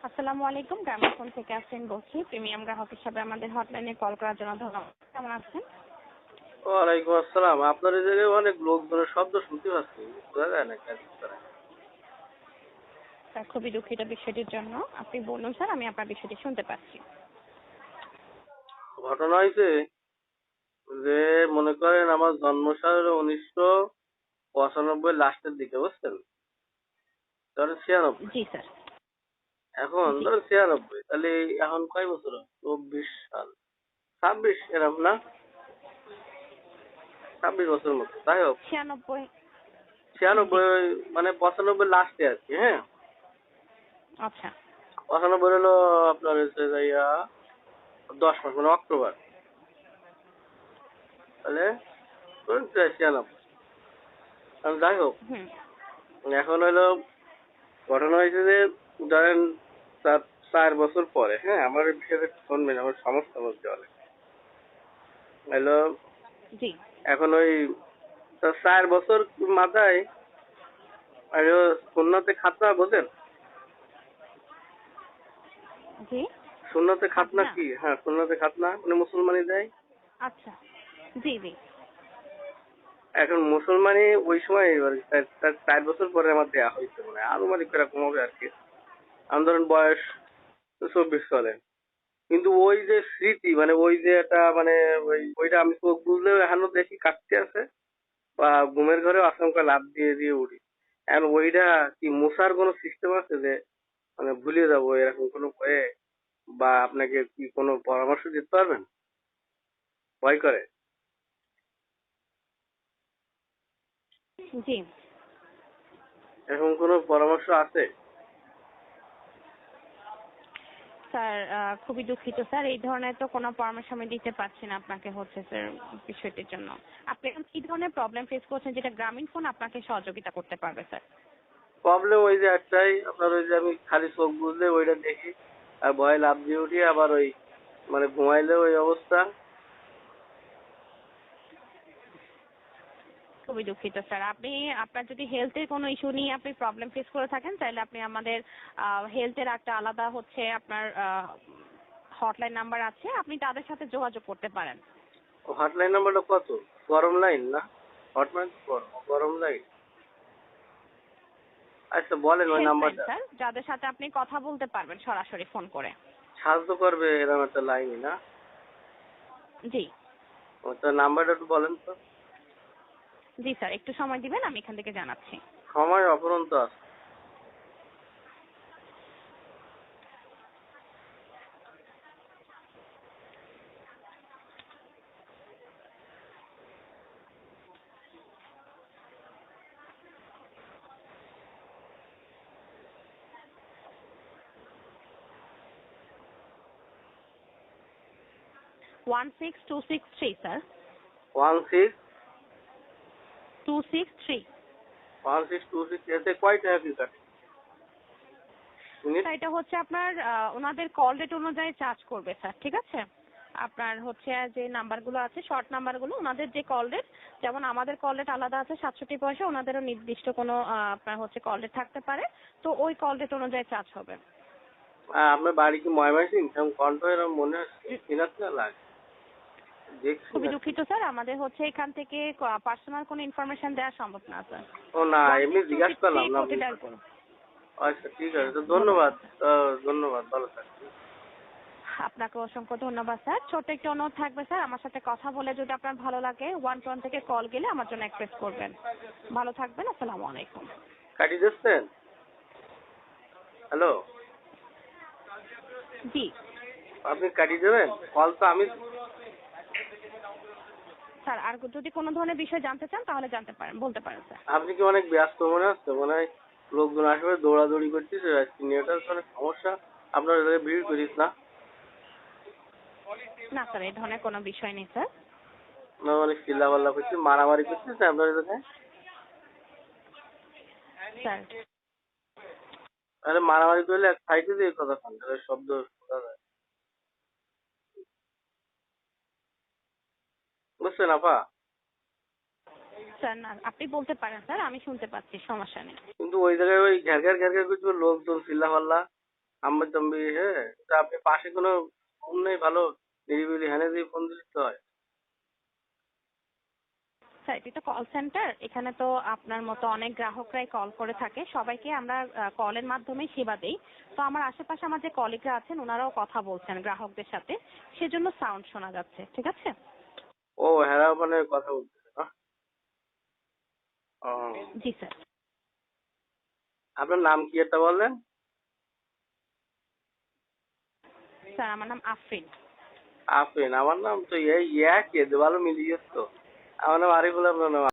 আসসালামু আলাইকুম, গ্রামীণফোন থেকে আসছেন বলছি। প্রিমিয়াম গ্রাহক হিসাবে আমাদের হটলাইনে কল করার জন্য ধন্যবাদ। কেমন আছেন? ওয়ালাইকুম আসসালাম। আপনার এই জায়গায় অনেক লোকজনের শব্দ শুনতে পাচ্ছি, বোঝা যায় না কেন করে। স্যার, খুবই দুঃখিত বিষয়টির জন্য। আপনি বলুন স্যার, আমি আপনার বিষয়টি শুনতে পাচ্ছি। ঘটনা হয়েছে যে, মনে করেন আমার জন্ম সাল 1995 লাস্টের দিকে, বুঝছেন? ধরেন 96। জি স্যার। এখন জি ধরেন 96, তাহলে এখন কয় বছর? 24 সাল, 26 এরকম না, 26 বছর মতো। যাই হোক, 96। জি। 96 মানে 95 লাস্টে আর কি। হ্যাঁ, আচ্ছা। 95 হলো আপনার হচ্ছে যাইয়া 10 মাস, মানে অক্টোবর। তাহলে ধরুন 96। যাই হোক, হুম। এখন হলো ঘটনা হয়েছে যে, ধরেন 4 বছর পরে, হ্যাঁ, আমার এই বিষয়টা একটু শুনবেন, আমার সমস্যা বলতে হবে। হলো জি। এখন ওই 4 বছর মাথায় হলো সুন্নতে খাতনা, বোঝেন? জি। সুন্নতে খাতনা খাতনা। কি? হ্যাঁ, সুন্নতে খাতনা মানে মুসলমানই দেয়। আচ্ছা। জি জি। এখন মুসলমানই ওই সময় তার 4 বছর পরে আমার দেয়া হয়েছে, মানে আনুমানিক এরকম হবে আর কি। আমার ধরেন বয়স 24 চলে। কিন্তু ওই যে স্মৃতি, মানে ওই যে একটা মানে ওইটা আমি চোখ বুঝলেও এখনো দেখি কাটতে আছে, বা ঘুমের ঘরে আচমকা লাফ দিয়ে দিয়ে উঠি। এখন ওইটা কি মোছার কোনো সিস্টেম আছে যে মানে ভুলে যাবো এরকম কোনো ভয়ে, বা আপনাকে কি কোনো পরামর্শ দিতে পারবেন? ভয় করে? জি এরকম কোনো পরামর্শ আছে? স্যার, খুবই দুঃখিত স্যার, এই ধরনের তো কোনো পরামর্শ আমি দিতে পারছি না আপনাকে হচ্ছে স্যার বিষয়টির জন্য। আপনি এখন কি ধরনের প্রবলেম ফেস করছেন যেটা গ্রামীণফোন আপনাকে সহযোগিতা করতে পারবে স্যার? প্রবলেম ওই যে একটাই, আপনার ওই যে আমি খালি চোখ বুঝলে ওইটা দেখি, আর ভয়ে লাফ দিয়ে উঠি, আবার ওই মানে ঘুমাইলে ওই অবস্থা। খুবই দুঃখিত স্যার। আপনি আপনার যদি হেলথের কোনো ইস্যু নিয়ে আপনি প্রবলেম ফেস করে থাকেন, তাহলে আপনি আমাদের হেলথের একটা আলাদা হচ্ছে আপনার হটলাইন নাম্বার আছে, আপনি তাদের সাথে যোগাযোগ করতে পারেন। হটলাইন নাম্বারটা কত? গরম লাইন না? হটলাইন গরম লাইন। আচ্ছা, বলেন ওই হেল্পলাইন নাম্বারটা। স্যার, যাদের সাথে আপনি কথা বলতে পারবেন সরাসরি ফোন করে। সাহায্য করবে এরকম একটা লাইনই না? জি। তো নাম্বারটা একটু বলেন তো। জি স্যার, একটু সময় দিবেন, আমি এখান থেকে জানাচ্ছি। সময় অপরন্ত আছে। 16263 স্যার। 16 263। 1626। এতে কয় টাকা কি কাটে মিনিট? স্যার, এটা হচ্ছে আপনার ওনাদের কল রেট অনুযায়ী চার্জ করবে স্যার, ঠিক আছে? আপনার হচ্ছে যে নাম্বারগুলো আছে, শর্ট নাম্বারগুলো, ওনাদের যে কল রেট, যেমন আমাদের কল রেট আলাদা আছে 67 পয়সা, ওনাদেরও নির্দিষ্ট কোনো আপনার হচ্ছে কল রেট থাকতে পারে, তো ওই কল রেট অনুযায়ী চার্জ হবে। আপনার বাড়ি কি ময়মনসিং? সেরকম কণ্ঠ এরকম মনে হচ্ছে, চিনাচ্ছে লাগে, দেখছি খুবই না। দুঃখিত স্যার, আমাদের হচ্ছে এখান থেকে পার্সোনাল কোনো ইনফরমেশন দেওয়া সম্ভব না স্যার। ও না, ওয়ান এমনি সিক্স টু জিজ্ঞাসা সিক্স থ্রি করলাম না। কোডে ডায়াল করুন। আচ্ছা ঠিক আছে, তো ধন্যবাদ ধন্যবাদ। স্যার। ধন্যবাদ, ভালো থাকবেন। আপনাকে অসংখ্য ধন্যবাদ স্যার। ছোট্ট একটি অনুরোধ থাকবে স্যার, আমার সাথে কথা বলে যদি আপনার ভালো লাগে, 1 থেকে কল গেলে আমার জন্য এক্সপ্রেস করবেন। ভালো থাকবেন, আসসালামু আলাইকুম। কাটি দিচ্ছেন? হ্যালো, জি আপনি কাটিয়ে দেবেন কল? তো আমি স্যার, আর যদি কোনো ধরনের বিষয় জানতে চান তাহলে জানতে পারেন, বলতে পারেন স্যার। আপনি কি অনেক ব্যস্ত মনে হচ্ছে? মনে হয় লোকজন আসবে, দৌড়াদৌড়ি করতেছে, নেটওয়ার্ক অনেক সমস্যা। আপনার এলাকায় ভিড় করিস না? না স্যার, এই ধরনের কোনো বিষয় নেই স্যার। না, অনেক চিল্লাপাল্লা করছে, মারামারি করতেছে আপনার এলাকায়? স্যার, আরে মারামারি করলে এক সাইডে দিয়ে কথা শুনতে হবে, শব্দ শোনা যায়। বুঝছেন আপা? স্যার না, আপনি বলতে পারেন স্যার, আমি শুনতে পাচ্ছি, সমস্যা নেই। কিন্তু ওই জায়গায় ওই ঘ্যার ঘ্যার ঘ্যার ঘ্যার করছে লোকজন, চিল্লাপাল্লা। আম্মা জম্বি হ্যাঁ, তা আপনি পাশে কোনো ফোন নেই ভালো নিরিবিলি হ্যানে দিয়ে ফোন দিতে হয়। স্যার এটি তো কল সেন্টার, এখানে তো আপনার মতো অনেক গ্রাহকরাই কল করে থাকে, সবাইকে আমরা কলের মাধ্যমেই সেবা দেই। তো আমার আশেপাশে আমার যে কলিগরা আছেন ওনারাও কথা বলছেন গ্রাহকদের সাথে, সেজন্য সাউন্ড শোনা যাচ্ছে, ঠিক আছে? ও হ্যাঁ মানে কথা বলতেছে না। ও জি স্যার। আপনার নাম কি একটা বললেন? স্যার আমার নাম আফরিন। আফরিন, আমার নাম তো এই একই ভালো মিলিয়ে তো। আমার নাম আরিফুল, আপনার নাম